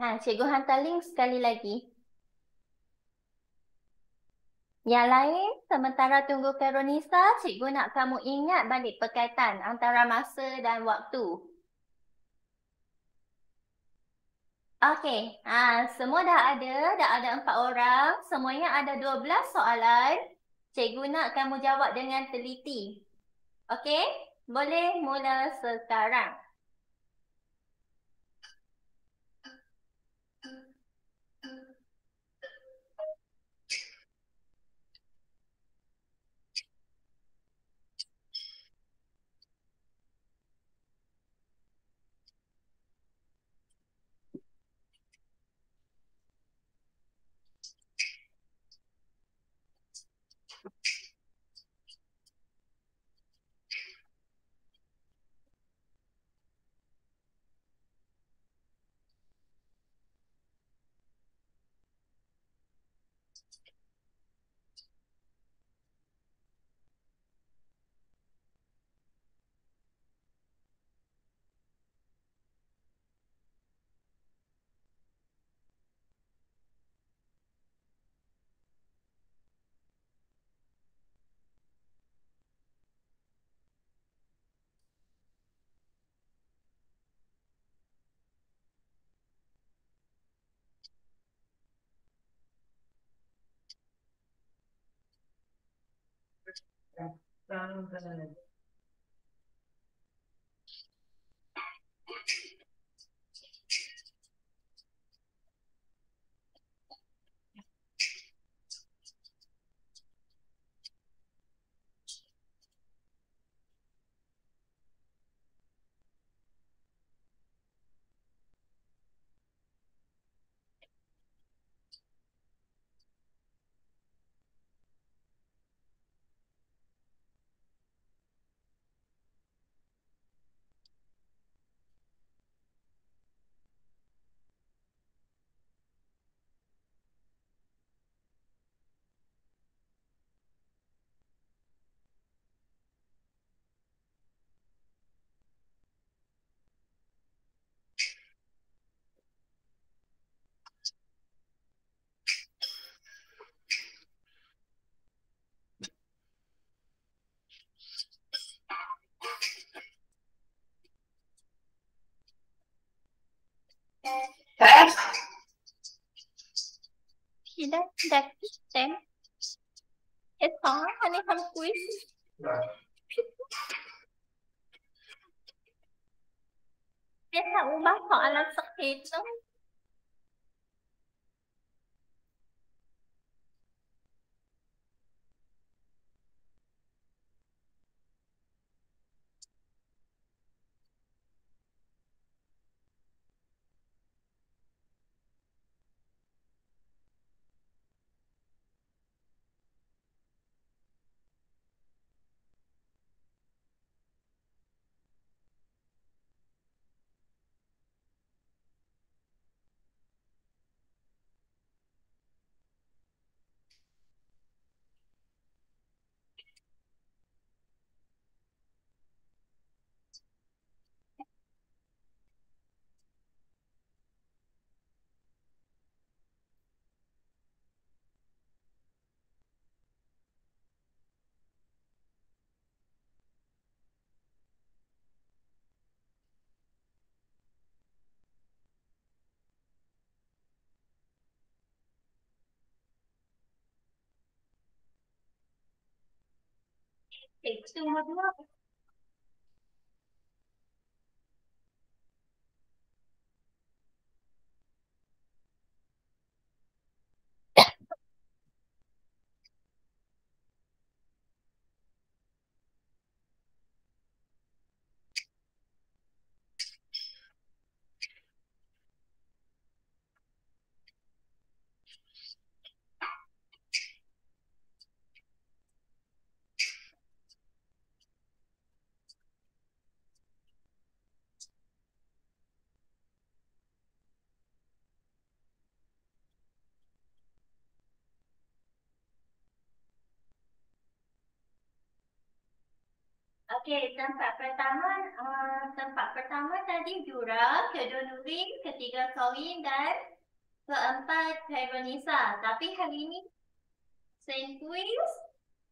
Cikgu hantar link sekali lagi. Yang lain, sementara tunggu Veronisa, cikgu nak kamu ingat balik perkaitan antara masa dan waktu. Okey, semua dah ada 4 orang. Semuanya ada 12 soalan. Cikgu nak kamu jawab dengan teliti. Okey, boleh mula sekarang. Dah kita. Ni sama kuis. Dia tak ubah soalan segitu. Itu dua. Okey, tempat pertama tadi Dura, kedua Nurin, ketiga Kawin dan keempat Veronisa. Tapi hari ini quiz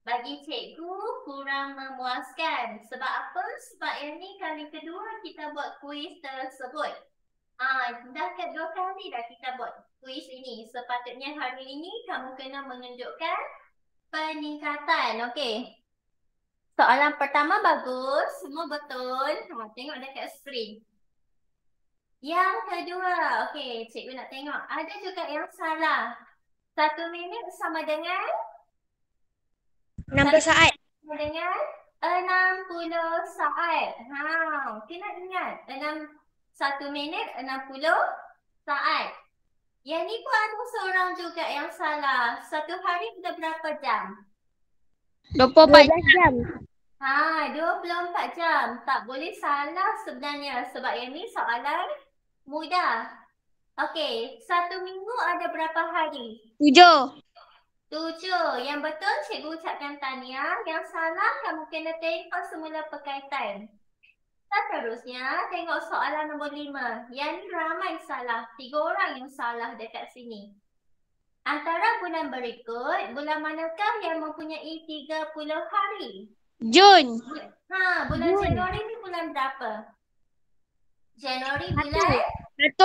bagi cikgu kurang memuaskan. Sebab apa? Sebab yang ni kali kedua kita buat kuis tersebut. Dah kedua kali dah kita buat kuis ini. Sepatutnya hari ini kamu kena menunjukkan peningkatan. Okey. Soalan pertama bagus, semua betul. Tengok dekat skrin. Yang kedua, okey, cikgu nak tengok. Ada juga yang salah. 1 minit sama dengan 60 saat. sama dengan 60 saat. Kena ingat. 1 minit 60 saat. Yang ni pun ada seorang juga yang salah. 1 hari kita berapa jam? 24 jam. 24 jam. Tak boleh salah sebenarnya. Sebab yang ni soalan mudah. Okey, 1 minggu ada berapa hari? 7. 7. Yang betul cikgu ucapkan tahniah. Yang salah kamu kena tengok semula perkaitan. Seterusnya tengok soalan nombor 5. Yang ni ramai salah. 3 orang yang salah dekat sini. Antara bulan berikut, bulan manakah yang mempunyai 30 hari? Jun. Bulan Januari ni bulan berapa? Januari bulan? 1.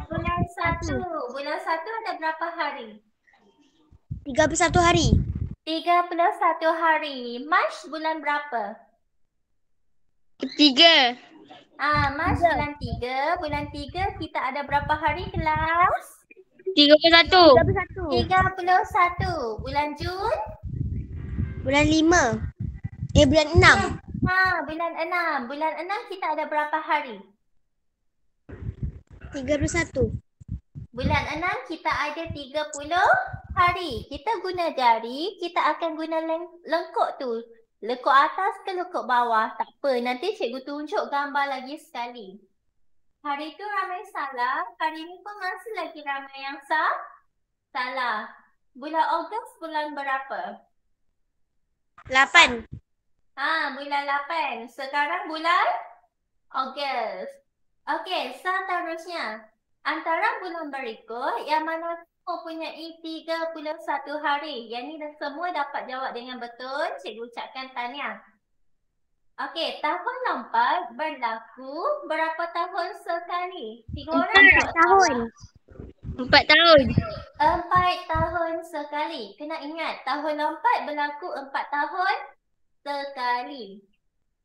Bulan 1. Bulan 1 ada berapa hari? 31 hari. 31 hari. Mac bulan berapa? 3. Mac bulan 3. Bulan 3 kita ada berapa hari kelas? 31. 31. Bulan Jun? Bulan 5. Bulan 6. Bulan 6. Bulan 6 kita ada berapa hari? 31. Bulan 6 kita ada 30 hari. Kita guna jari, kita akan guna lengkuk tu. Lekuk atas ke lekuk bawah? Tak apa, nanti cikgu tunjuk gambar lagi sekali. Hari tu ramai salah, hari ni pun masih lagi ramai yang salah. Bulan Ogos bulan berapa? 8. Bulan 8. Sekarang bulan Ogos. Okey, seterusnya. Antara bulan berikut, yang mana mempunyai 31 hari. Yang ni dah semua dapat jawab dengan betul. Cikgu ucapkan tahniah. Okey, tahun lompat berlaku berapa tahun sekali? 3 orang 4 tahun. 4 tahun. 4 tahun sekali. Kena ingat, tahun lompat berlaku 4 tahun sekali.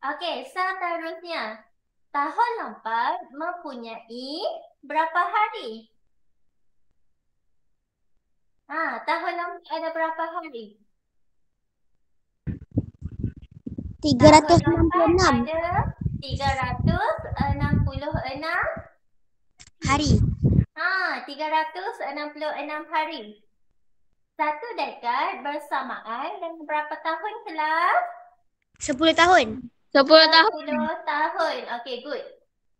Okey, seterusnya. Tahun lompat mempunyai berapa hari? Tahun lompat ada berapa hari? 366 ada 366 hari. 366 hari. Satu dekad bersamaan dengan berapa tahun kelas? 10 tahun. 10 tahun. Okey, good.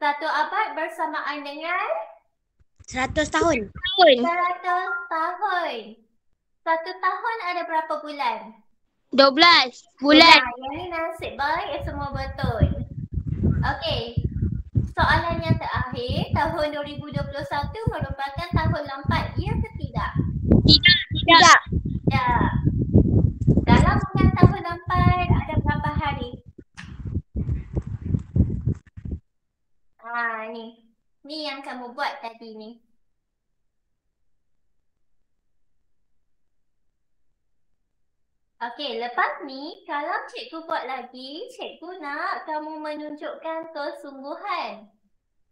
Satu abad bersamaan dengan 100 tahun. 100 tahun. Satu tahun ada berapa bulan? 12 bulan. Yang ni nasib baik semua betul. Okey. Soalan yang terakhir, tahun 2021 merupakan tahun lompat, ya ke tidak? Tidak. Ya. Dalam bulan tahun lompat ada berapa hari? Ni. Ni yang kamu buat tadi ni. Okey, lepas ni kalau cikgu buat lagi, cikgu nak kamu menunjukkan kesungguhan.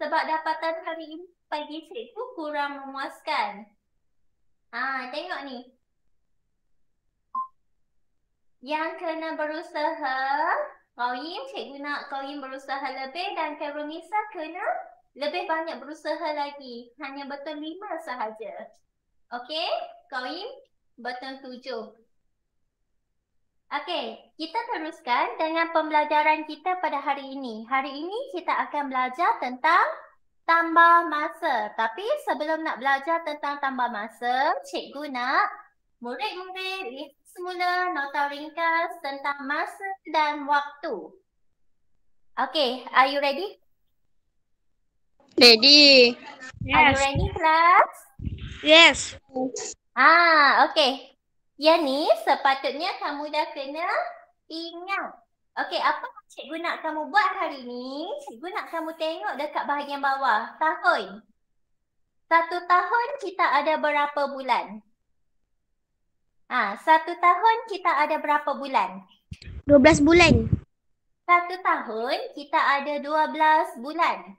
Sebab dapatan hari ini bagi cikgu kurang memuaskan. Tengok ni. Yang kena berusaha, Kawin, cikgu nak Kawin berusaha lebih dan Veronisa kena lebih banyak berusaha lagi. Hanya betul 5 sahaja. Okey, Kawin betul 7. Okey, kita teruskan dengan pembelajaran kita pada hari ini. Hari ini kita akan belajar tentang tambah masa. Tapi sebelum nak belajar tentang tambah masa, cikgu nak murid-murid lihat semula nota ringkas tentang masa dan waktu. Okay, are you ready? Ready. Are you ready, class? Yes. Okay. Yang ni sepatutnya kamu dah kena ingat. Okay, apa yang cikgu nak kamu buat hari ni? Cikgu nak kamu tengok dekat bahagian bawah. Tahun. 1 tahun kita ada berapa bulan? 1 tahun kita ada berapa bulan? 12 bulan. 1 tahun kita ada 12 bulan.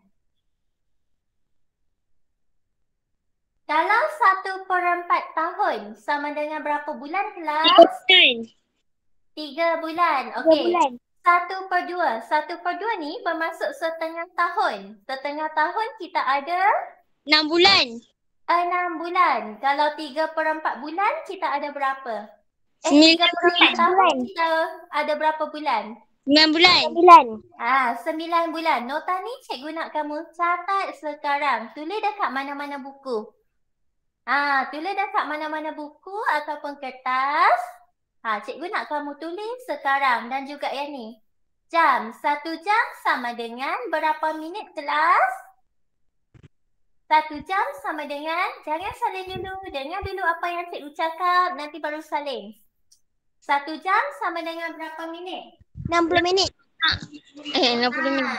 Kalau 1/4 tahun sama dengan berapa bulan, kelas? 3 bulan. Okey. 1/2. 1/2 ni bermaksud setengah tahun. Setengah tahun kita ada 6 bulan. 6 bulan. Kalau 3/4 bulan kita ada berapa? 9 3/4 tahun kita ada berapa bulan? 9 bulan. 9 bulan. Nota ni cikgu nak kamu catat sekarang. Tulis dekat mana-mana buku. Tulis dekat mana-mana buku ataupun kertas. Cikgu nak kamu tulis sekarang dan juga yang ni. Jam. 1 jam sama dengan berapa minit, kelas? 1 jam sama dengan, jangan salin dulu. Dengar dulu apa yang cikgu cakap, nanti baru salin. 1 jam sama dengan berapa minit? 60 minit. 60 minit.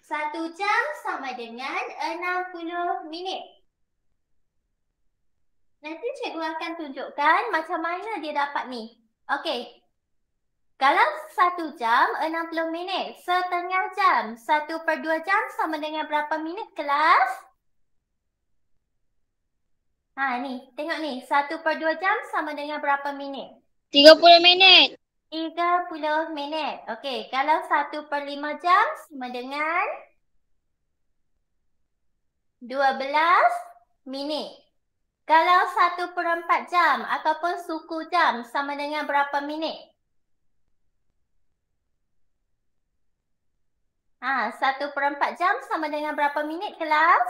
1 jam sama dengan 60 minit. Nanti cikgu akan tunjukkan macam mana dia dapat ni. Okey. Kalau 1 jam 60 minit, setengah jam, 1/2 jam sama dengan berapa minit, kelas? Ni, tengok ni. 1/2 jam sama dengan berapa minit? 30 minit. 30 minit. Okey, kalau 1/5 jam sama dengan 12 minit. Kalau 1/4 jam ataupun suku jam sama dengan berapa minit? 1/4 jam sama dengan berapa minit, kelas?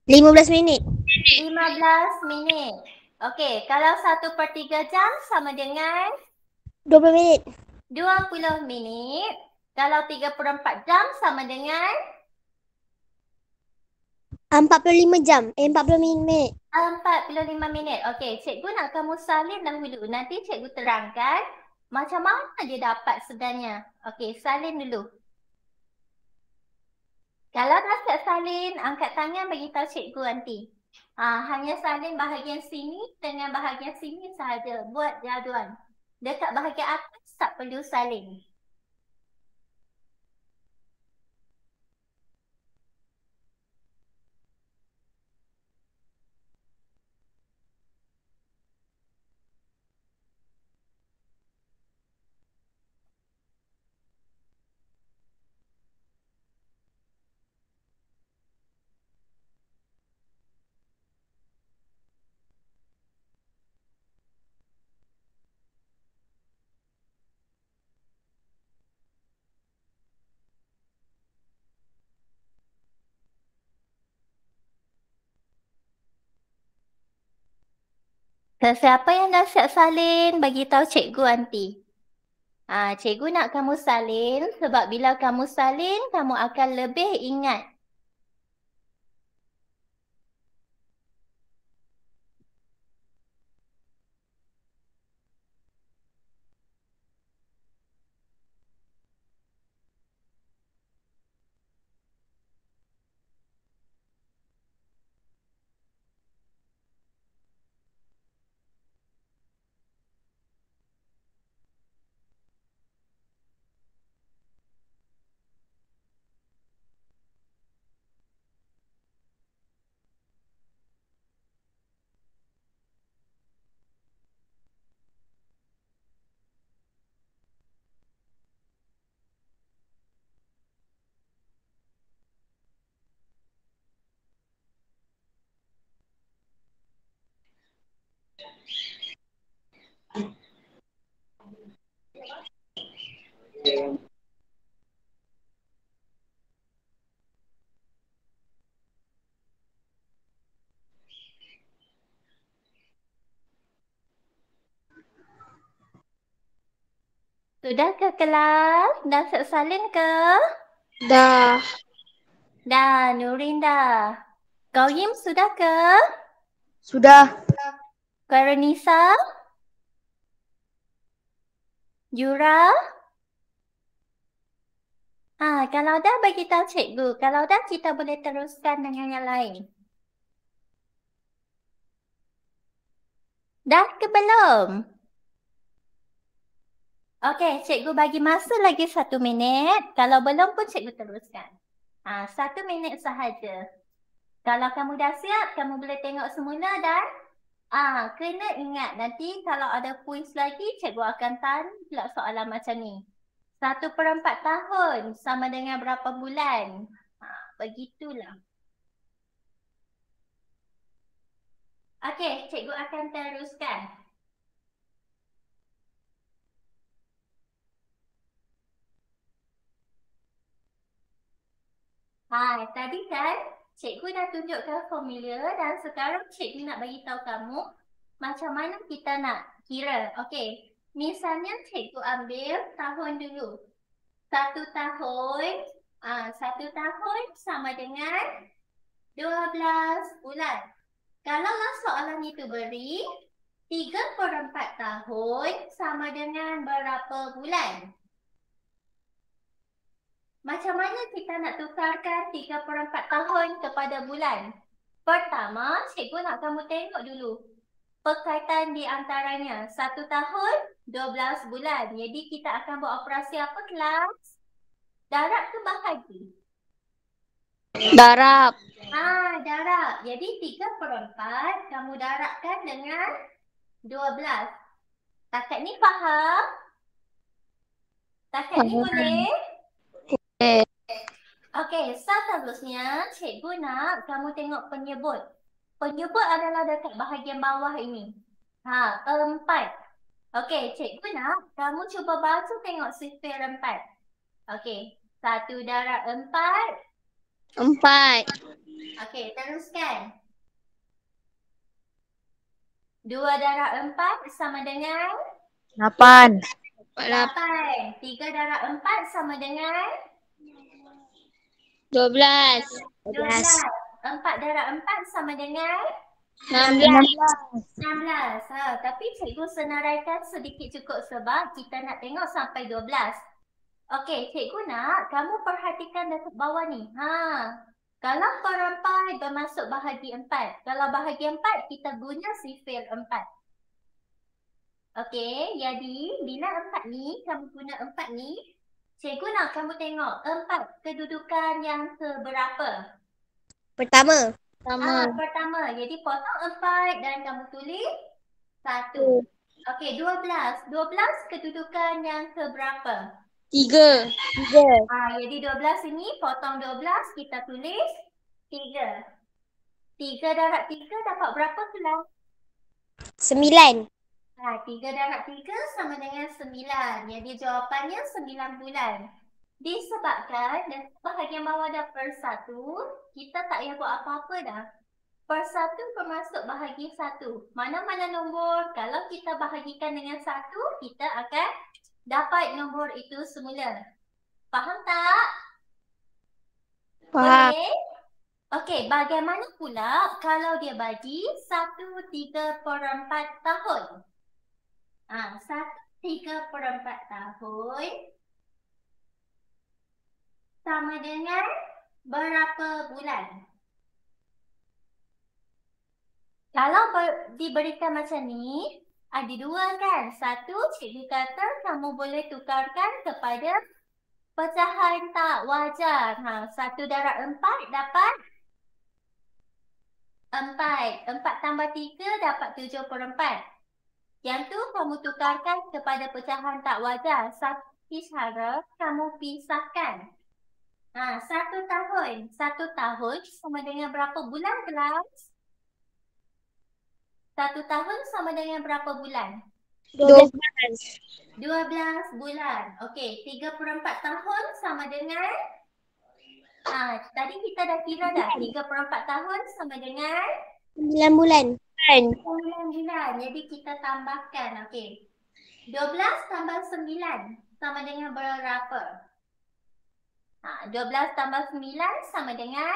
15 minit. 15 minit. Okey, kalau 1/3 jam sama dengan 20 minit. 20 minit. Kalau 3/4 jam sama dengan 45 jam. 45 minit. 45 minit. Okey, cikgu nak kamu salin dahulu. Nanti cikgu terangkan macam mana dia dapat sebenarnya. Okey, salin dulu. Kalau dah siap salin, angkat tangan bagi tahu cikgu nanti. Hanya salin bahagian sini dengan bahagian sini sahaja. Buat jadual. Dekat bahagian atas tak perlu salin. Sesiapa yang dah siap salin, bagi tahu cikgu nanti. Cikgu nak kamu salin sebab bila kamu salin, kamu akan lebih ingat. Sudah ke kelas? Dah siap salin ke? Dah. Dah, Nurin dah. Qayyim sudah ke? Sudah. Karenisa? Yura? Kalau dah bagi tahu cikgu. Kalau dah kita boleh teruskan dengan yang lain. Dah ke belum? Okey, cikgu bagi masa lagi 1 minit. Kalau belum pun cikgu teruskan. 1 minit sahaja. Kalau kamu dah siap, kamu boleh tengok semula dan kena ingat nanti kalau ada kuis lagi, cikgu akan tanya pula soalan macam ni. 1/4 tahun sama dengan berapa bulan? Begitulah. Okey, cikgu akan teruskan. Tadi kan cikgu dah tunjukkan formula dan sekarang cikgu nak bagi tahu kamu macam mana kita nak kira. Okey, misalnya cikgu ambil tahun dulu. 1 tahun, 1 tahun sama dengan 12 bulan. Kalaulah soalan itu beri 3/4 tahun sama dengan berapa bulan? Macam mana kita nak tukarkan 3/4 tahun kepada bulan? Pertama, cikgu nak kamu tengok dulu perkaitan di antaranya. 1 tahun, 12 bulan. Jadi kita akan buat operasi apa kelas? Darab ke bahagi? Darab. Darab. Jadi 3/4 kamu darabkan dengan 12. Takat ni faham? Takat ni boleh? Okey, seterusnya cikgu nak kamu tengok penyebut. Penyebut adalah dekat bahagian bawah ini. 4. Okey, cikgu nak kamu cuba baca tengok sifir 4. Okey, 1 darab 4. 4. Okey, teruskan. 2 darab 4 sama dengan 8. 8. 3 darab 4 sama dengan 12. 4 darab 4 sama dengan 16. 16. Tapi cikgu senaraikan sedikit cukup sebab kita nak tengok sampai 12. Okey, cikgu nak kamu perhatikan dekat bawah ni. Kalau perempat bermasuk bahagi 4. Kalau bahagi 4, kita guna sifir 4. Okey, jadi bila 4 ni, kamu guna 4 ni, cikgu nak kamu tengok 4 kedudukan yang keberapa? Pertama. Pertama. Jadi potong 4 dan kamu tulis 1. Okey, 12. 12 kedudukan yang keberapa? 3. Jadi 12 ini potong 12, kita tulis 3. 3 darab 3 dapat berapa kelas? 9. 3 darab 3 sama dengan 9. Jadi jawapannya 9 bulan. Disebabkan dan bahagian bawah dah per 1, kita tak payah buat apa-apa dah. Per 1 bermasuk bahagi 1. Mana-mana nombor, kalau kita bahagikan dengan 1, kita akan dapat nombor itu semula. Faham tak? Faham. Boleh? Okey, bagaimana pula kalau dia bagi 1 3/4 tahun? 1 3/4 tahun sama dengan berapa bulan? Kalau diberikan macam ni, ada 2 kan? 1, cikgu kata kamu boleh tukarkan kepada pecahan tak wajar. 1 darab 4 dapat 4. 4 tambah 3 dapat 7/4. Yang tu kamu tukarkan kepada pecahan tak wajar. Satu cara kamu pisahkan. 1 tahun. 1 tahun sama dengan berapa bulan kelas? 1 tahun sama dengan berapa bulan? 12. 12 bulan. Okey, 3/4 tahun sama dengan tadi kita dah kira dah. 3/4 tahun sama dengan 9 bulan. 9 bulan. Jadi kita tambahkan. Okey. 12 tambah 9 sama dengan berapa? 12 tambah 9 sama dengan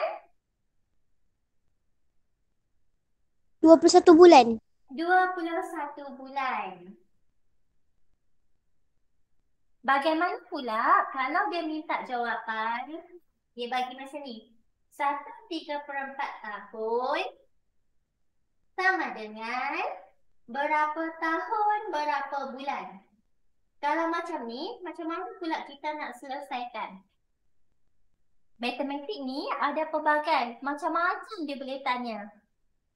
21 bulan. 21 bulan. Bagaimana pula kalau dia minta jawapan, dia bagi macam ni. 1/3/4 tahun sama dengan berapa tahun, berapa bulan. Kalau macam ni, macam mana pula kita nak selesaikan? Matematik ni ada pelbagai, macam-macam dia boleh tanya.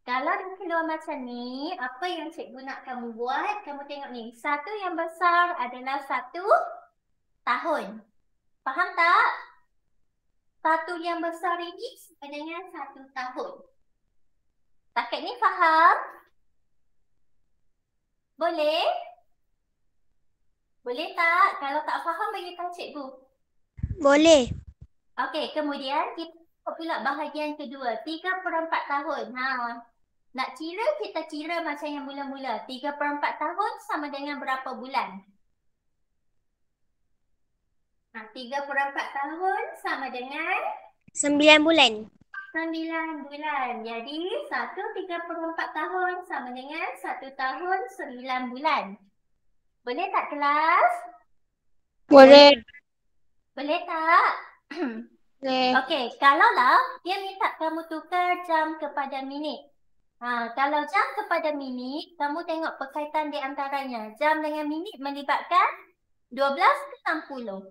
Kalau dia keluar macam ni, apa yang cikgu nak kamu buat? Kamu tengok ni, satu yang besar adalah 1 tahun. Faham tak? Satu yang besar ini sama dengan 1 tahun. Takat ni faham? Boleh? Boleh tak? Kalau tak faham, beritahu cikgu. Boleh. Okey, kemudian kita tengok pula bahagian kedua. 3/4 tahun. Nak kira, kita kira macam yang mula-mula. 3/4 tahun sama dengan berapa bulan? 3/4 tahun sama dengan 9 bulan. 9 bulan. Jadi 1/3/4 tahun sama dengan 1 tahun 9 bulan. Boleh tak kelas? Boleh. Boleh tak? Boleh. Okey, kalaulah dia minta kamu tukar jam kepada minit. Kalau jam kepada minit, kamu tengok perkaitan di antaranya. Jam dengan minit melibatkan 12 ke 60?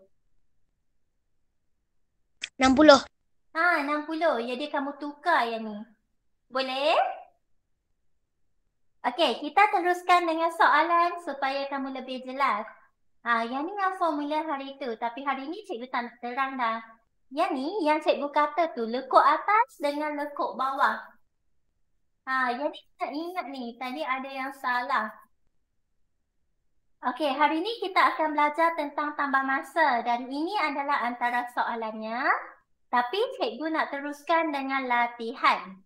60. 60. Jadi kamu tukar yang ni. Boleh? Okey, kita teruskan dengan soalan supaya kamu lebih jelas. Yang ni yang formula hari tu. Tapi hari ni cikgu tak nak terang dah. Yang ni yang cikgu kata tu, lekuk atas dengan lekuk bawah. Yang ni kita ingat ni, tadi ada yang salah. Okey, hari ni kita akan belajar tentang tambah masa dan ini adalah antara soalannya. Tapi cikgu nak teruskan dengan latihan.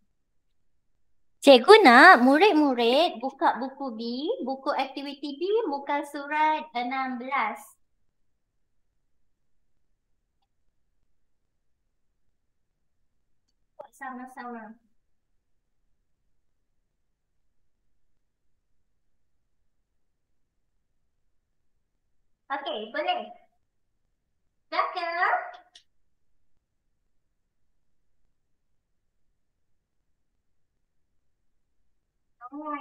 Cikgu nak murid-murid buka buku B, buku aktiviti B, muka surat 16. Sama-sama. Okey, boleh. Dah ke?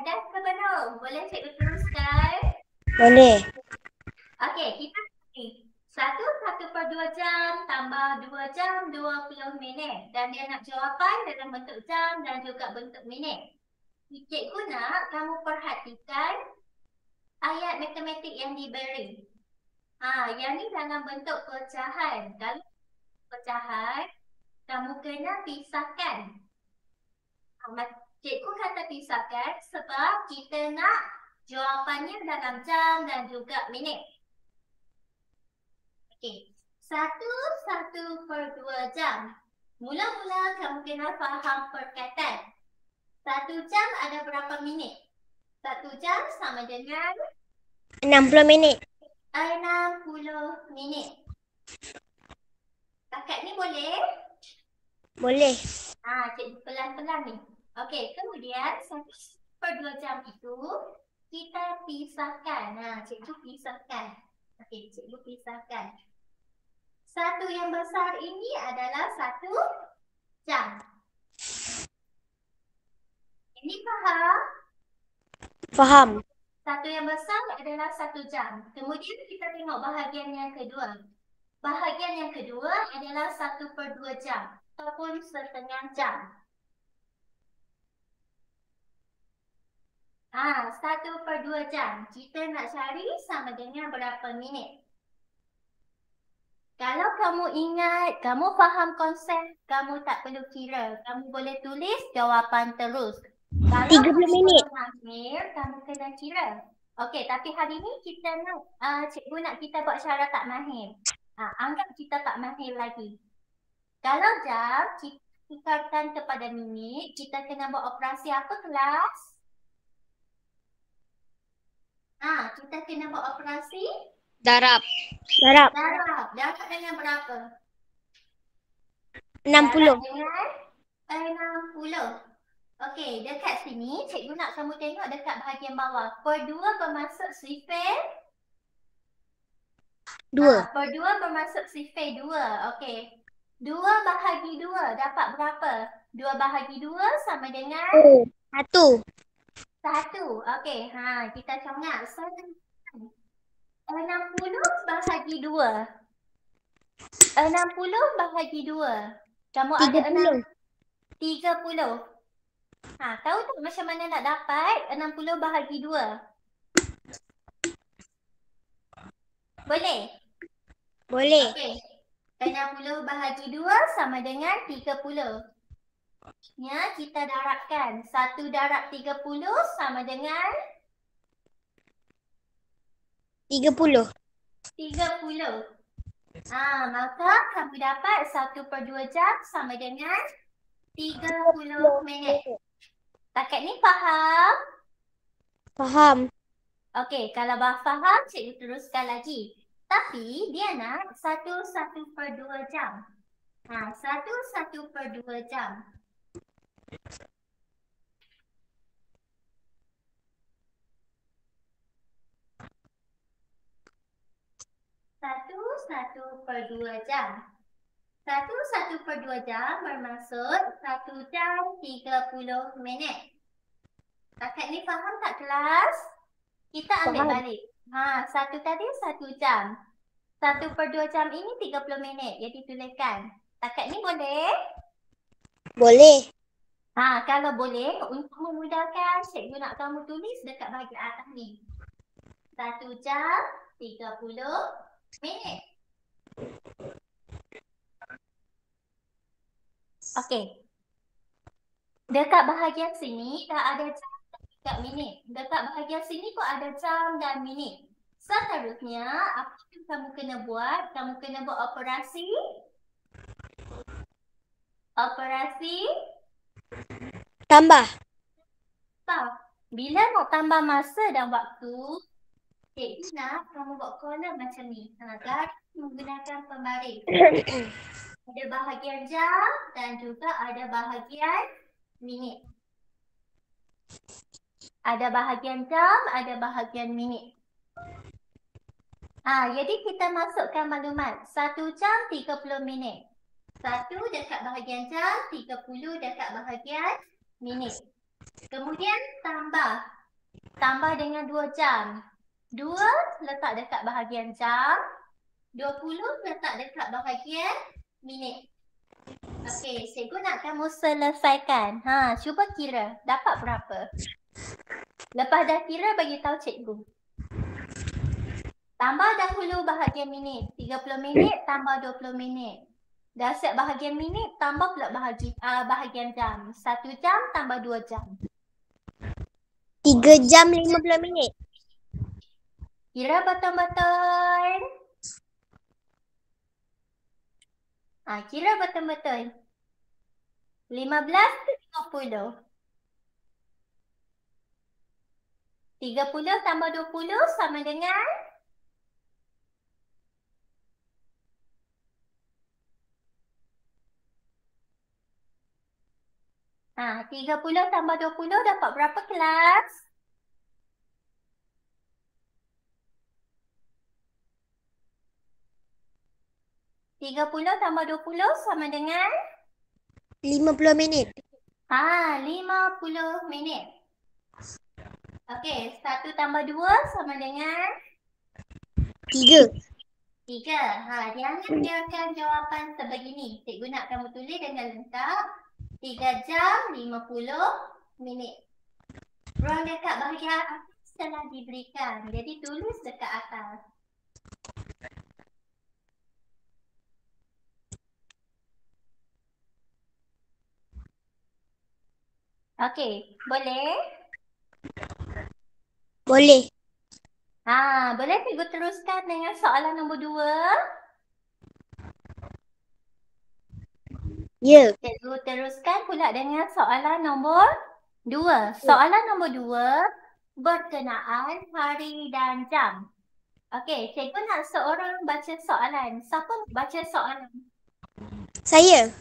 Dah ke belum? Boleh cikgu teruskan? Boleh. Okey, kita ni. 1/2 jam tambah 2 jam 20 minit. Dan dia nak jawapan dalam bentuk jam dan juga bentuk minit. Cikgu nak kamu perhatikan ayat matematik yang diberi. Yang ni dalam bentuk pecahan. Kalau pecahan, kamu kena pisahkan. Cikgu kata pisahkan sebab kita nak jawapannya dalam jam dan juga minit. Okey, 1/2 jam. Mula-mula kamu kena faham perkataan. 1 jam ada berapa minit? 1 jam sama dengan 60 minit. 60 minit. Takat ni boleh? Boleh. Cikgu pelan-pelan ni. Okey, kemudian 1/2 jam itu kita pisahkan. Cikgu pisahkan. Okey, cikgu pisahkan. Satu yang besar ini adalah 1 jam. Ini faham? Faham. Satu yang besar adalah 1 jam. Kemudian kita tengok bahagian yang kedua. Bahagian yang kedua adalah 1/2 jam ataupun setengah jam. 1/2 jam. Kita nak cari sama dengan berapa minit. Kalau kamu ingat, kamu faham konsep, kamu tak perlu kira. Kamu boleh tulis jawapan terus. Kalau 30 minit. Mahir, kamu kena kira. Okey, tapi hari ni kita nak, cikgu nak kita buat cara tak mahir. Anggap kita tak mahir lagi. Kalau jam, kita tukarkan kepada minit, kita kena buat operasi apa kelas? Kita kena buat operasi? Darab. Darab. Darab. Darab dengan berapa? 60. dengan 60. Okey, dekat sini cikgu nak kamu tengok dekat bahagian bawah. Per 2 bermaksud sifir. 2. Per 2 bermaksud sifir 2. Okey. 2 bahagi 2 dapat berapa? 2 bahagi 2 sama dengan 1. 1. Okey, kita congat. 60 bahagi 2. 60 bahagi 2. Kamu ada 30. 30. Tahu tak macam mana nak dapat 60 bahagi 2? Boleh? Boleh. Okey. 60 bahagi 2 sama dengan 30. Ya, kita darabkan. 1 darab 30 sama dengan 30. 30. Maka kamu dapat 1/2 jam sama dengan 30 minit. Takat ni faham? Faham. Okey, kalau faham, cikgu teruskan lagi. Tapi dia nak 1/2 jam. 1/2 jam. Satu per dua jam bermaksud 1 jam 30 minit. Takat ni faham tak kelas? Kita ambil Faham. balik. 1 tadi 1 jam. 1/2 jam ini 30 minit. Jadi tuliskan. Takat ni boleh? Boleh. Kalau boleh, untuk memudahkan, cikgu nak kamu tulis dekat bahagian atas ni. 1 jam 30 minit. Okey. Dekat bahagian sini dah ada jam dan minit. Dekat bahagian sini pun ada jam dan minit. Seterusnya, apa yang kamu kena buat? Kamu kena buat operasi. Tambah. Bila nak tambah masa dan waktu, cikgu nak kamu buat kolom macam ni. Garis menggunakan pembaris. Ada bahagian jam dan juga ada bahagian minit. Ada bahagian jam, ada bahagian minit. Jadi kita masukkan maklumat. 1 jam 30 minit. 1 dekat bahagian jam, 30 dekat bahagian minit. Kemudian tambah. Tambah dengan 2 jam. 2 letak dekat bahagian jam. 20 letak dekat bahagian minit. Okey, cikgu nak kamu selesaikan. Cuba kira. Dapat berapa? Lepas dah kira, bagi tahu cikgu. Tambah dahulu bahagian minit. 30 minit tambah 20 minit. Dah siap bahagian minit, tambah pula bahagian jam. 1 jam tambah 2 jam. 3 jam 50 minit. Kira betul-betul. Kira betul-betul. 15 ke 50? 30 tambah 20 sama dengan? Ha, 30 tambah 20 dapat berapa kelas? Tiga puluh tambah 20 sama dengan? 50 minit. 50 minit. Okey, 1 tambah 2 sama dengan? 3. 3. Jangan biarkan jawapan sebegini. Cikgu nak kamu tulis dengan lengkap. 3 jam 50 minit. Ruang dekat bahagian atas telah diberikan. Jadi tulis dekat atas. Okey, boleh? Boleh. Boleh cikgu teruskan dengan soalan nombor 2? Ya. Cikgu teruskan pula dengan soalan nombor 2. Soalan nombor 2 berkenaan hari dan jam. Okey, cikgu nak seorang baca soalan. Siapa baca soalan? Saya.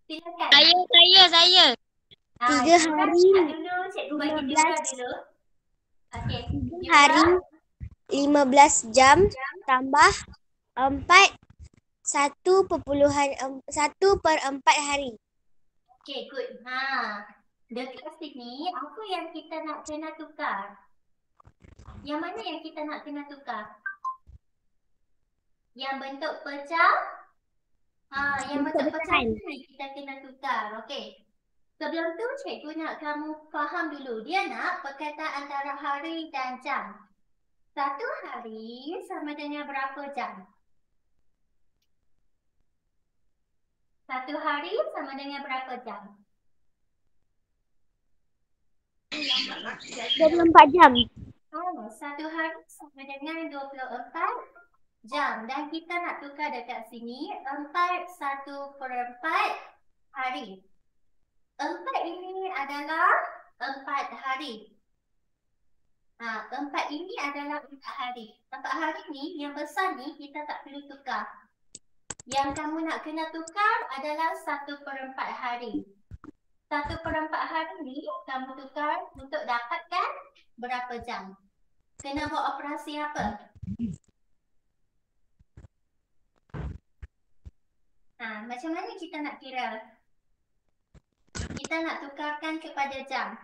Silakan. Saya. 3 hari, Dulu, cikgu bagi Jura 15. dulu. Okey. 3 hari, 15 jam tambah 4, 1/4 hari. Okey, good. Dekat sini, apa yang kita nak kena tukar? Yang mana yang kita nak kena tukar? Yang bentuk pecah? Yang bentuk pecah ni kita kena tukar. Okey. Sebelum tu, cikgu nak kamu faham dulu. Dia nak perkataan antara hari dan jam. 1 hari sama dengan berapa jam? 1 hari sama dengan berapa jam? 24 jam. 1 hari sama dengan 24 jam. Dan kita nak tukar dekat sini 4 1/4 hari. 4 ini adalah 4 hari. 4 ini adalah 4 hari. 4 hari ni yang besar ni kita tak perlu tukar. Yang kamu nak kena tukar adalah 1/4 hari. 1/4 hari ni kamu tukar untuk dapatkan berapa jam. Kena buat operasi apa? Macam mana kita nak kira? Kita nak tukarkan kepada jam.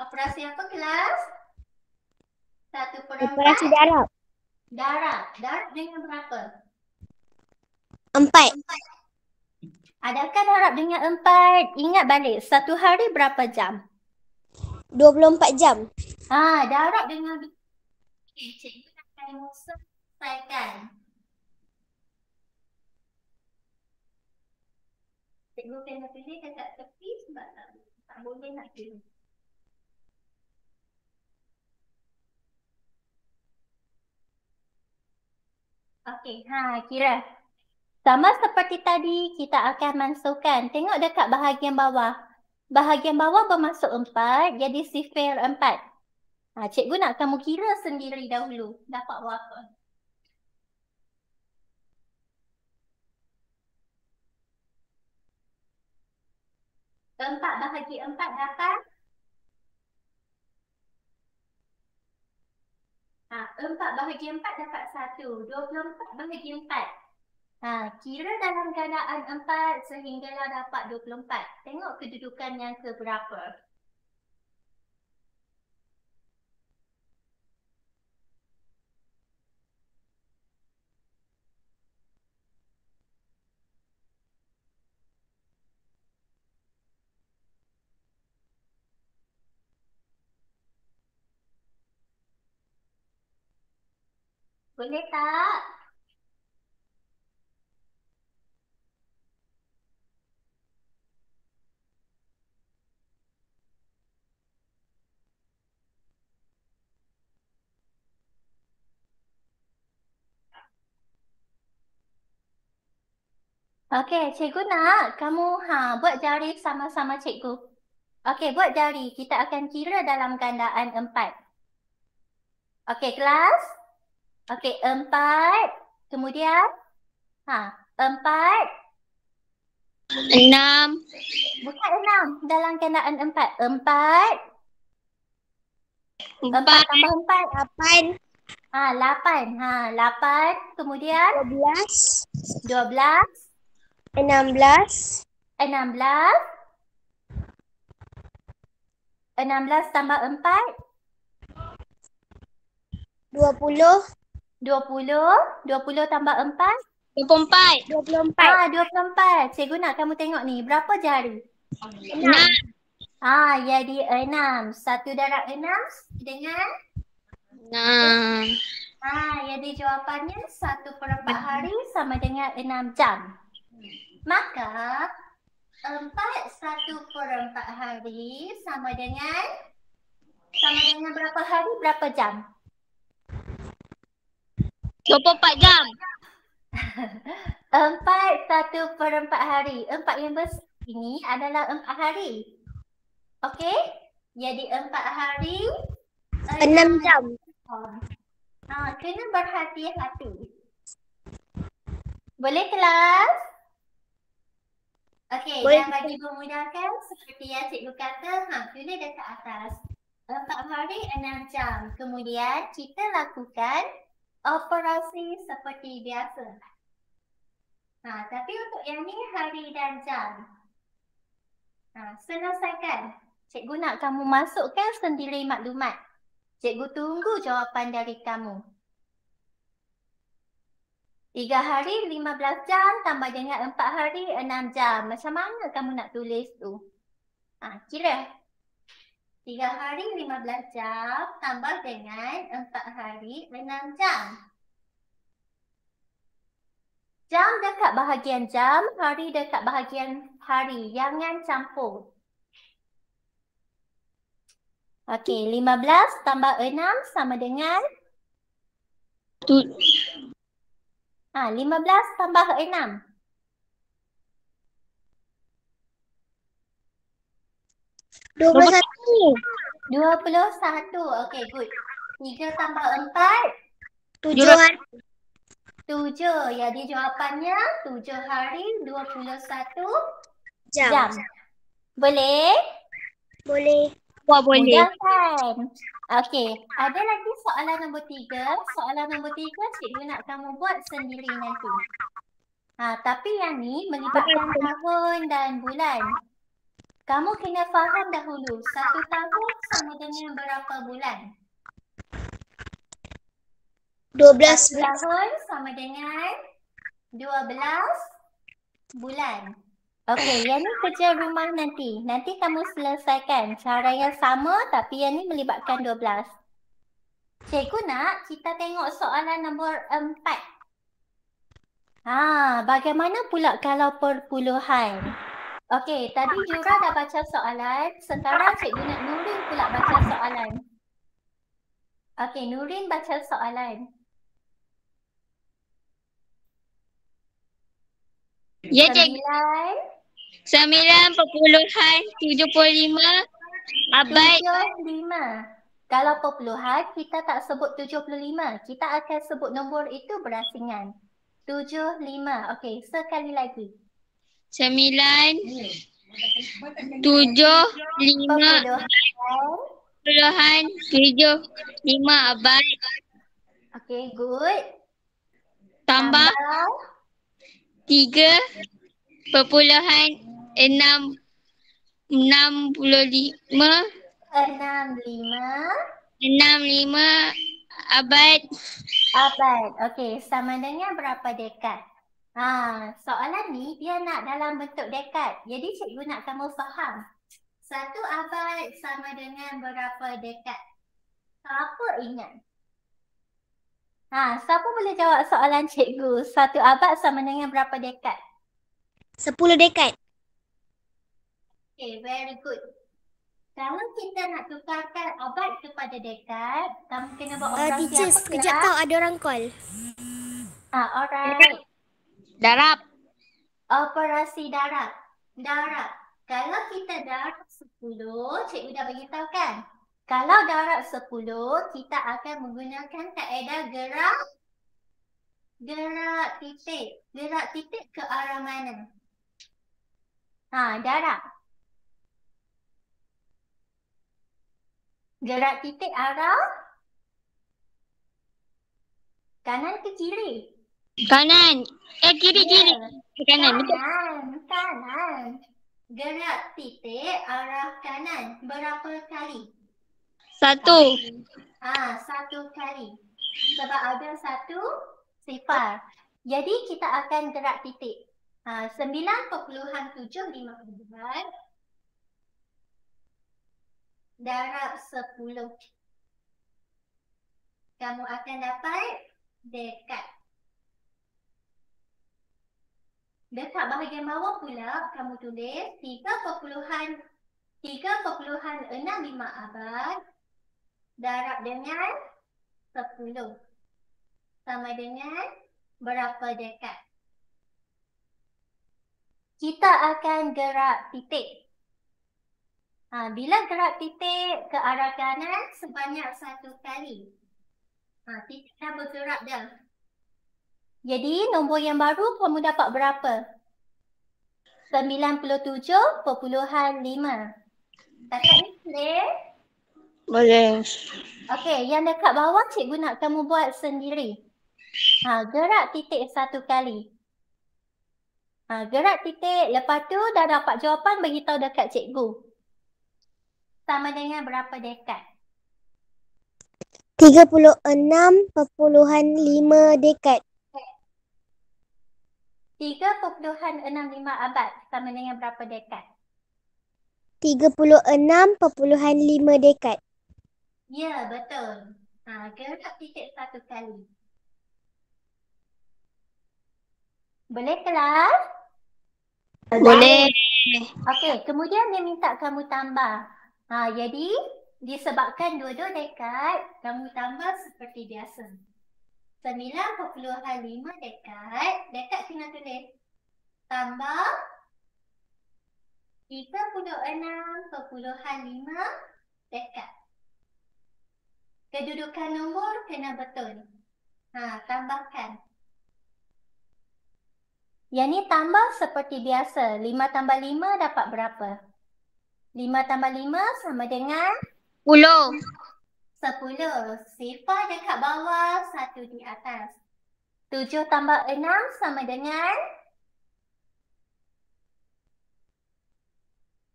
Operasi apa kelas? 1/4 Operasi darab. darab. Darab dengan berapa? 4. Adakah darab dengan 4? Ingat balik, 1 hari berapa jam? 24 jam. Darab dengan... Okay, cikgu akan selesaikan. Cikgu kena pilih dekat tepi sebab tak boleh nak pilih. Okey, kira. Sama seperti tadi, kita akan masukkan. Tengok dekat bahagian bawah. Bahagian bawah bermasuk 4, jadi sifir 4. Cikgu nak kamu kira sendiri dahulu. Dapat berapa? Empat bahagi 4 dapat? 4 bahagi 4 dapat 1. 24 bahagi 4. Kira dalam gandaan 4 sehinggalah dapat 24. Tengok kedudukan yang keberapa. Boleh tak? Okey, cikgu nak kamu buat jari sama-sama cikgu. Okey, buat jari. Kita akan kira dalam gandaan 4. Okey, kelas. Okey, 4. Kemudian 4. 6. Bukan 6 dalam gandaan 4. 4. 4 tambah 4. 8. 8. 8. Kemudian 12. 12. 16. 16. 16 tambah 4. 20. 20. 20 tambah 4. 24. 24. 24. Cikgu nak kamu tengok ni. Berapa jari? 6. Jadi 6. 1 darab 6 dengan? 6. Jadi jawapannya 1/4 hari sama dengan 6 jam. Maka 4 1/4 hari sama dengan berapa hari, berapa jam? 24 jam. 4 1/4 hari. 4 yang besar ini adalah 4 hari. Okey? Jadi 4 hari 6 jam. Kena berhati-hati. Boleh kelas? Okey, Boleh dan bagi memudahkan seperti yang cikgu kata, tulis dekat atas. 4 hari 6 jam. Kemudian kita lakukan operasi seperti biasa. Tapi untuk yang ni hari dan jam. Selesaikan. Cikgu nak kamu masukkan sendiri maklumat. Cikgu tunggu jawapan dari kamu. 3 hari 15 jam tambah dengan 4 hari 6 jam. Macam mana kamu nak tulis tu? Kira. 3 hari 15 jam tambah dengan 4 hari 6 jam. Jam dekat bahagian jam, hari dekat bahagian hari. Jangan campur. Okey, 15 tambah 6 sama dengan? 15 tambah 6. 21. 21. Okey, good. 3 tambah 4. 7 hari. 7. Jadi jawapannya 7 hari 21 Jam. jam. Boleh? Boleh. Wah, boleh. Mudah kan? Okey, ada lagi soalan nombor 3. Soalan nombor 3 cikgu nak kamu buat sendiri nanti. Tapi yang ni melibatkan tahun dan bulan. Kamu kena faham dahulu, 1 tahun sama dengan berapa bulan? 12 1 tahun sama dengan 12 bulan. Okey, yang ni kerja rumah nanti. Nanti kamu selesaikan cara yang sama tapi yang ni melibatkan 12. Cikgu nak kita tengok soalan nombor 4. Bagaimana pula kalau perpuluhan? Okey, tadi Jura dah baca soalan. Sekarang cikgu nak Nurin pula baca soalan. Okey, Nurin baca soalan. Ya, cikgu. 9.75 abad 75. Kalau perpuluhan, kita tak sebut 75. Kita akan sebut nombor itu berasingan. 75. Okey, sekali lagi. 9.75 Perpuluhan. 75 abad Okey, good. tambah 3.65 65 abad. Okey, sama dengan berapa dekad? Soalan ni dia nak dalam bentuk dekad. Jadi cikgu nak kamu faham. 1 abad sama dengan berapa dekad? Siapa ingat? Siapa boleh jawab soalan cikgu? 1 abad sama dengan berapa dekad? 10 dekad. Okay, very good. Kalau kita nak tukarkan abad kepada dekad, kamu kena buat operasi Teacher, apa? sekejap tau ada orang call. Alright. Darab. Operasi darab. Darab. Kalau kita darab 10, cikgu dah beritahu kan? Kalau darab 10, kita akan menggunakan kaedah gerak titik. Gerak titik ke arah mana? Darab. Gerak titik arah kanan ke kiri? Kanan. Kiri. Kanan. Betul. Kanan. Gerak titik arah kanan. Berapa kali? 1. 1 kali. Sebab ada 1 sifar. Jadi kita akan gerak titik. 9.754 darab 10. Kamu akan dapat dekad. Dekat bahagian bawah pula kamu tulis 3.65 abad darab dengan 10 sama dengan berapa dekad? Kita akan gerak titik. Bila gerak titik ke arah kanan sebanyak 1 kali. Titik dah bergerak dah. Jadi nombor yang baru kamu dapat berapa? 97.5. Kakak ni clear? Boleh. Okey, yang dekat bawah cikgu nak kamu buat sendiri. Gerak titik satu kali. Gerak titik. Lepas tu dah dapat jawapan, beritahu dekat cikgu. Sama dengan berapa dekat? 36.5 dekad. 3.65 abad sama dengan berapa dekat? 36.5 dekad. Ya, betul. Gerak titik satu kali. Boleh kelas? Boleh. Okey, kemudian dia minta kamu tambah. Jadi disebabkan dua-dua dekat, kamu tambah seperti biasa. 9.5 dekat kena tulis. Tambah 36.5 dekat. Kedudukan nombor kena betul. Tambahkan. Yang ni tambah seperti biasa. 5 tambah 5 dapat berapa? 5 tambah 5 sama dengan 10. 10. Sifar dekat bawah, 1 di atas. 7 tambah 6 sama dengan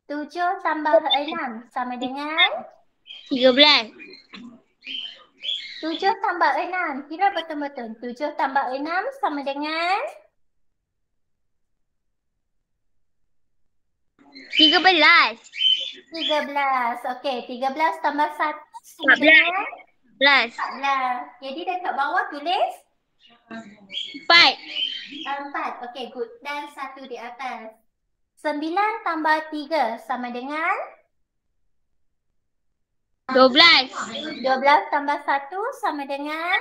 7 tambah 6 sama dengan 13. 7 tambah 6. Kira betul-betul. 7 tambah 6 sama dengan 13. 13. Okey, 13 tambah 1 sama dengan 14. 14. Jadi dekat bawah tulis 4. 4. Okey, good. Dan 1 di atas. 9 tambah 3 sama dengan 12. 12 tambah 1 sama dengan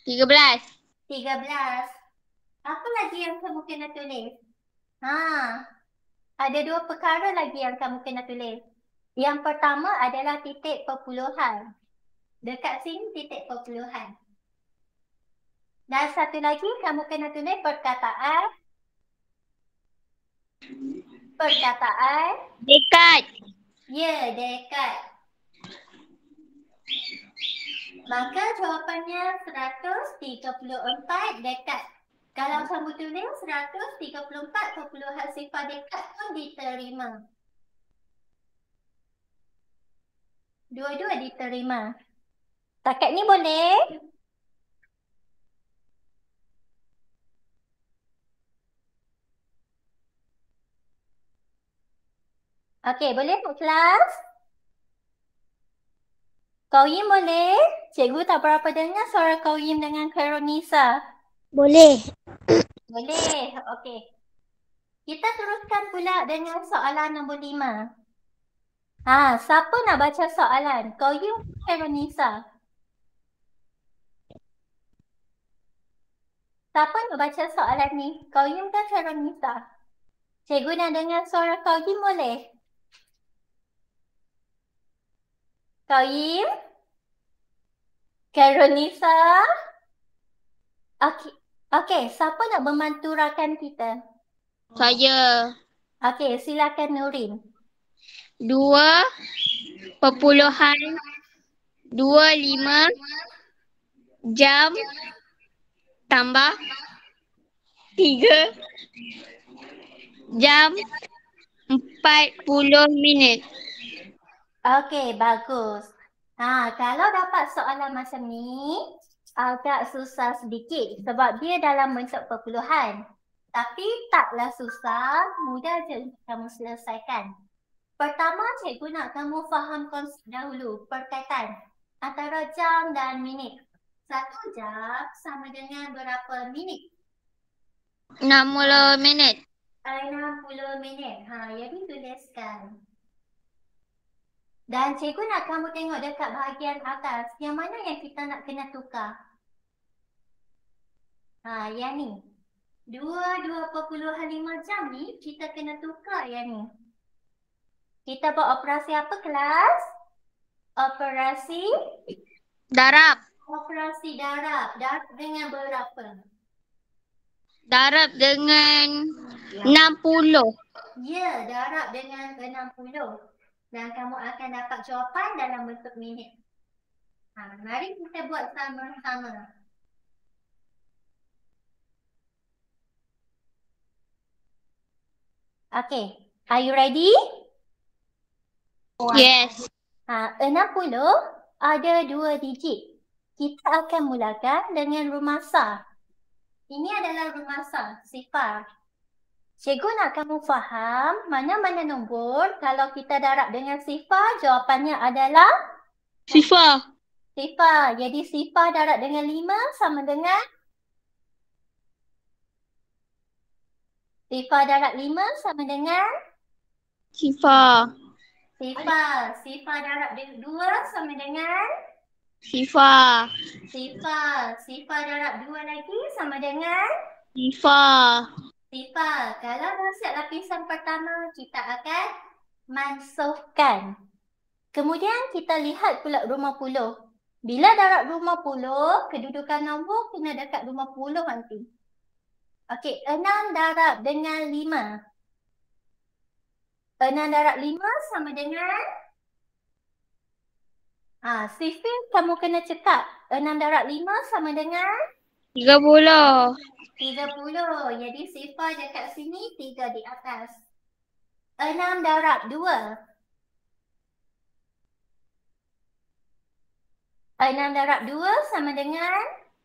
13. 13. Apa lagi yang kamu kena tulis? Ada dua perkara lagi yang kamu kena tulis. Yang pertama adalah titik perpuluhan. Dekat sini titik perpuluhan. Dan satu lagi kamu kena tulis perkataan. Perkataan. Dekat. Ya, dekat. Maka jawapannya 134 dekat. Kalau kamu tulis 134.0 dekat pun diterima. Dua-dua diterima. Takat ni boleh? Okey, boleh tak kelas? Qawyim boleh? Cikgu tak berapa dengar suara Qawyim dengan Khairunisa. Boleh. Boleh. Okey. Kita teruskan pula dengan soalan nombor 5. Siapa nak baca soalan? Qawyim ke Khairunisa? Siapa nak baca soalan ni? Qawyim ke Khairunisa? Cikgu nak dengar suara Qawyim boleh? Qawyim? Khairunisa? Okey, siapa nak membantu rakan kita? Saya. Okey, silakan Nurin. 2.25 jam tambah 3 jam 40 minit. Okey, bagus. Kalau dapat soalan macam ni, agak susah sedikit sebab dia dalam bentuk perpuluhan. Tapi taklah susah, mudah je kamu selesaikan. Pertama, cikgu nak kamu faham konsep dahulu, perkaitan antara jam dan minit. 1 jam sama dengan berapa minit? 60 minit. 60 minit. Jadi tuliskan. Dan cikgu nak kamu tengok dekat bahagian atas, yang mana yang kita nak kena tukar? Yang ni. 2.5 jam ni kita kena tukar yang ni. Kita buat operasi apa kelas? Operasi Darab. Operasi darab. Darab dengan berapa? darab dengan 60. Ya, darab dengan 60. Dan kamu akan dapat jawapan dalam bentuk minit. Mari kita buat sama-sama. Okay, are you ready? Yes. 60 ada 2 digit. Kita akan mulakan dengan rumasa. Ini adalah rumasa, sifar. Cikgu nak kamu faham mana-mana nombor kalau kita darab dengan sifar, jawapannya adalah Sifar. sifar. Jadi sifar darab dengan 5 sama dengan sifar darab 5 sama dengan Sifar. sifar. Sifar darab 2 sama dengan Sifar. sifar. Sifar darab 2 lagi sama dengan Sifar. sifar. Kalau dah siap lapisan pertama, kita akan mansuhkan. Kemudian kita lihat pula rumah puluh. Bila darab rumah puluh, kedudukan nombor kena dekat rumah puluh nanti. Okey, 6 darab dengan 5. 6 darab 5 sama dengan sifir kamu kena cekap. 6 darab 5 sama dengan 30. 30. Jadi sifar dekat sini, 3 di atas. 6 darab 2. 6 darab 2 sama dengan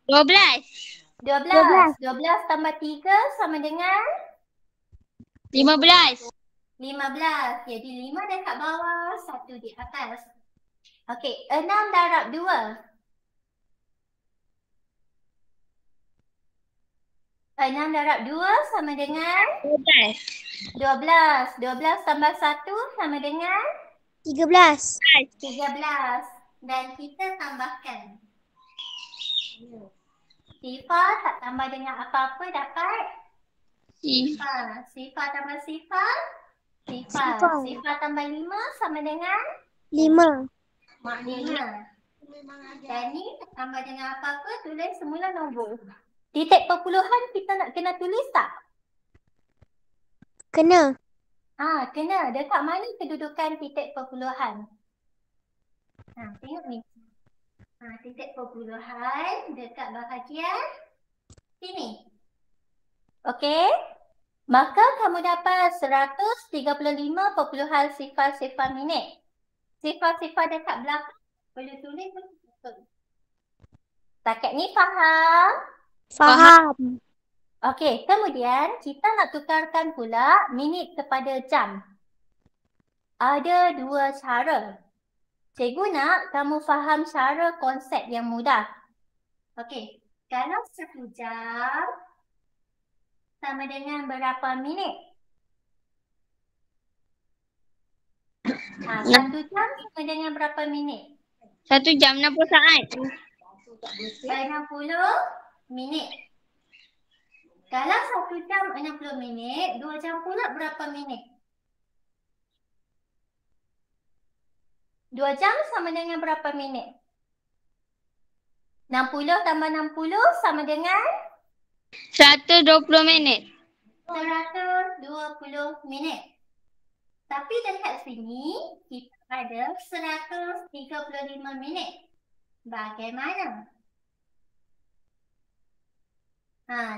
12. 12. 12 tambah 3 sama dengan 15. 15. Jadi 5 dekat bawah, 1 di atas. Okey, 6 darab 2. 6 darab 2 sama dengan 12. 12. 12 tambah 1 sama dengan 13. 13. Dan kita tambahkan. Sifar tak tambah dengan apa-apa dapat sifar. Sifar tambah sifar. Sifar. Sifar. Sifar tambah 5 sama dengan 5. 5. Dan ni tak tambah dengan apa-apa, tulis semula nombor. Titik perpuluhan kita nak kena tulis tak? Kena. Kena. Dekat mana kedudukan titik perpuluhan? Tengok ni. Titik perpuluhan dekat bahagian sini. Okey. Maka kamu dapat 135.0 sifar minit. Sifar-sifar dekat belakang boleh tulis betul. Setakat ni faham? Faham. Okey, kemudian kita nak tukarkan pula minit kepada jam. Ada 2 cara. Cikgu nak kamu faham cara konsep yang mudah. Okey, kalau 1 jam sama dengan berapa minit? 1 jam sama dengan berapa minit? 1 jam 60 saat. 60 minit. Kalau 1 jam 60 minit, 2 jam pula berapa minit? 2 jam sama dengan berapa minit? 60 tambah 60 sama dengan 120 minit. 120 minit. Tapi dekat sini, kita ada 135 minit. Bagaimana?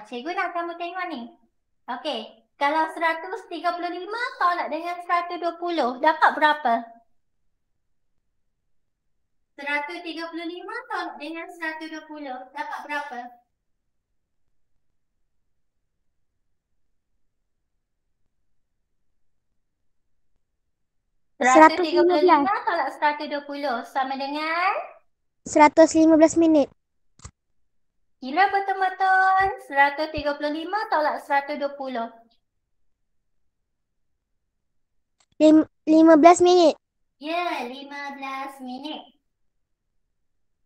Cikgu nak kamu tengok ni. Okey, kalau 135 tolak dengan 120, dapat berapa? 135 tolak dengan 120, dapat berapa? Seratus 135 tolak 120 sama dengan 115 minit. kira betul-betul 135 tolak 120. 15 minit. Ya, 15 minit.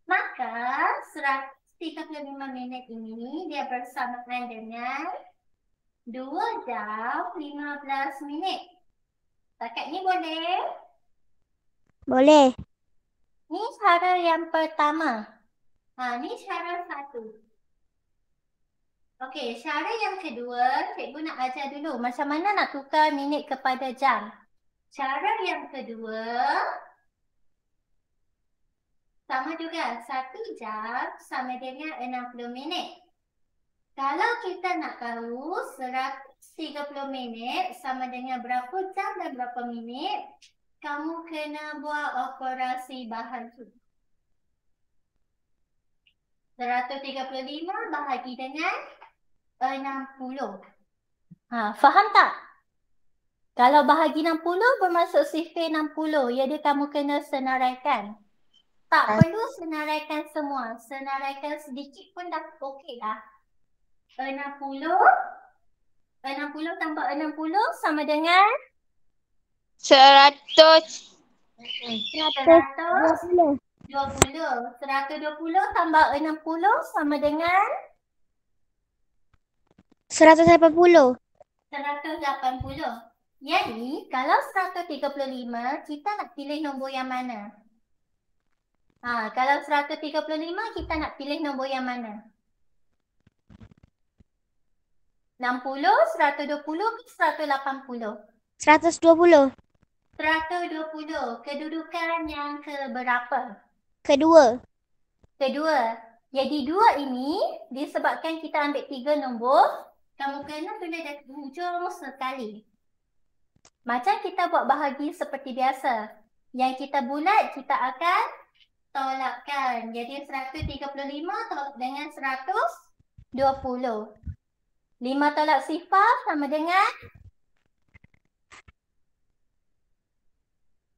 Maka 135 minit ini dia bersamaan dengan 2 jam 15 minit. Setakat ni boleh? Boleh. Ni cara yang pertama. Ni cara 1. Okey, cara yang kedua, cikgu nak ajar dulu macam mana nak tukar minit kepada jam. Cara yang kedua, sama juga, 1 jam sama dengan 60 minit. Kalau kita nak tahu 130 minit sama dengan berapa jam dan berapa minit, kamu kena buat operasi bahagi. 135 bahagi dengan 60. Faham tak? Kalau bahagi 60 bermaksud sifir 60. Jadi kamu kena senaraikan. Tak perlu senaraikan semua. Senaraikan sedikit pun dah okey dah. 60 tambah 60 sama dengan 100. 120. 120 tambah 60 sama dengan 180. 180. Jadi, kalau 135, kita nak pilih nombor yang mana? Kalau 135, kita nak pilih nombor yang mana? 60, 120 ke 180? 120. 120. Kedudukan yang keberapa? Kedua. Kedua. Jadi, 2 ini disebabkan kita ambil 3 nombor, kamu kena tulis dari hujung sekali. Macam kita buat bahagi seperti biasa. Yang kita bulat, kita akan tolakkan. Jadi 135 tolak dengan 120. 5 tolak sifar sama dengan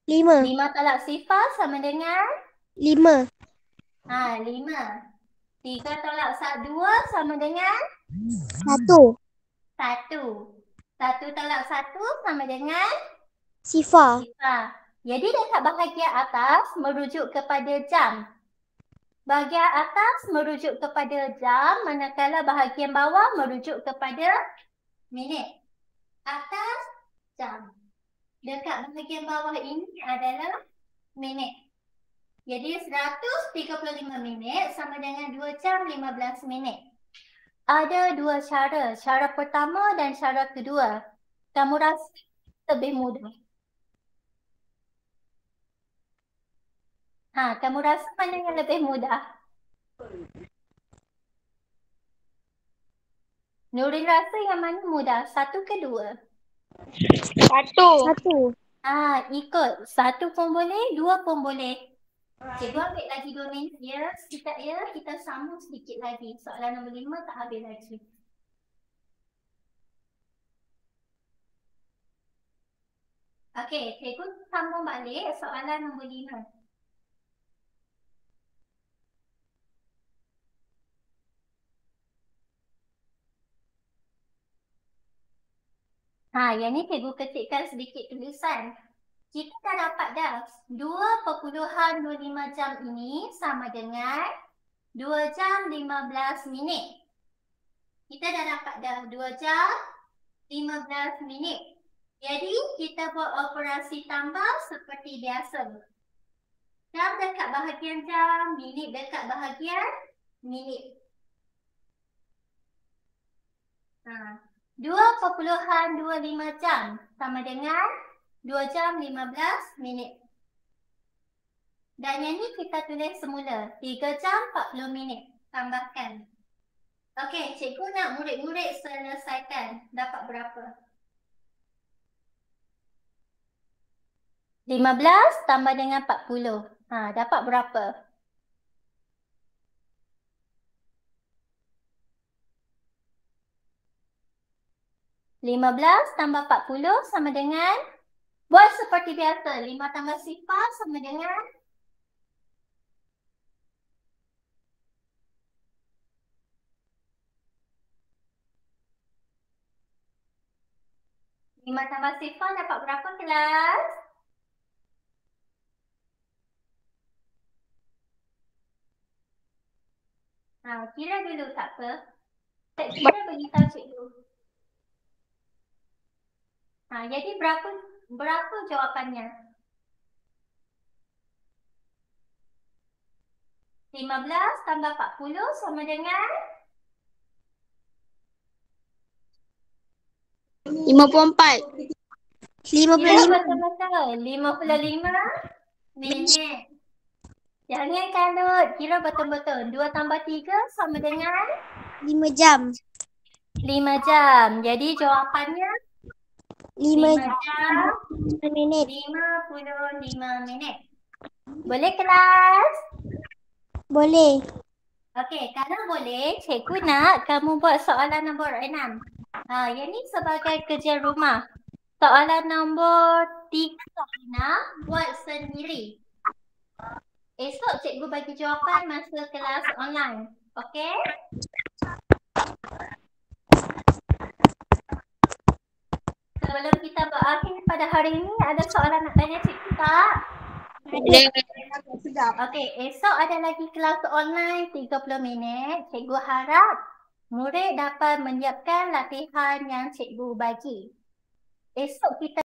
5. 5 tolak sifar sama dengan 5. 5. 3 tolak 2 sama dengan 1. 1. 1 tolak 1 sama dengan Sifar. sifar. Jadi dekat bahagian atas merujuk kepada jam. Bahagian atas merujuk kepada jam, manakala bahagian bawah merujuk kepada minit. Atas, jam. Dekat bahagian bawah ini adalah minit. Jadi 135 minit sama dengan 2 jam 15 minit. Ada 2 cara. Cara pertama dan cara kedua. Kamu rasa lebih mudah? Kamu rasa mana yang lebih mudah? Nurin rasa yang mana mudah? 1 ke 2? 1. 1. Ikut. 1 pun boleh, 2 pun boleh. Cikgu ambil lagi 2 minit ya. Sekejap ya, kita sambung sedikit lagi. Soalan nombor 5 tak habis lagi. Okey, cikgu sambung balik soalan nombor 5. Yang ni cikgu kecilkan sedikit tulisan. Kita dah dapat dah 2.25 jam ini sama dengan 2 jam 15 minit. Kita dah dapat dah 2 jam 15 minit. Jadi kita buat operasi tambah seperti biasa. Jam dekat bahagian jam, minit dekat bahagian minit. 2.25 jam sama dengan 2 jam 15 minit. Dan yang ni kita tulis semula. 3 jam 40 minit. Tambahkan. Okey, cikgu nak murid-murid selesaikan. Dapat berapa? 15 tambah dengan 40. Dapat berapa? (15 tambah 40 sama dengan) buat seperti biasa. 5 tambah sifar sama dengan 5 tambah sifar dapat berapa kelas? Kira dulu tak apa. Tak kira beritahu cikgu. Jadi berapa jawapannya? 15 tambah 40 sama dengan 54. 55. betul-betul. 55 minit. Jangan kalut. Kira betul-betul. 2 tambah 3 sama dengan 5 jam. 5 jam. Jadi jawapannya 5 jam 5 minit. 55 minit. Boleh kelas? Boleh. Okey, kalau boleh, cikgu nak kamu buat soalan nombor 6. Yang ni sebagai kerja rumah. Soalan nombor 3 Ina buat sendiri. Esok cikgu bagi jawapan masa kelas online. Okey? Sebelum kita berakhir pada hari ini, ada soalan nak tanya cikgu tak? Okey, esok ada lagi kelas online 30 minit. Cikgu harap murid dapat menyiapkan latihan yang cikgu bagi. Esok kita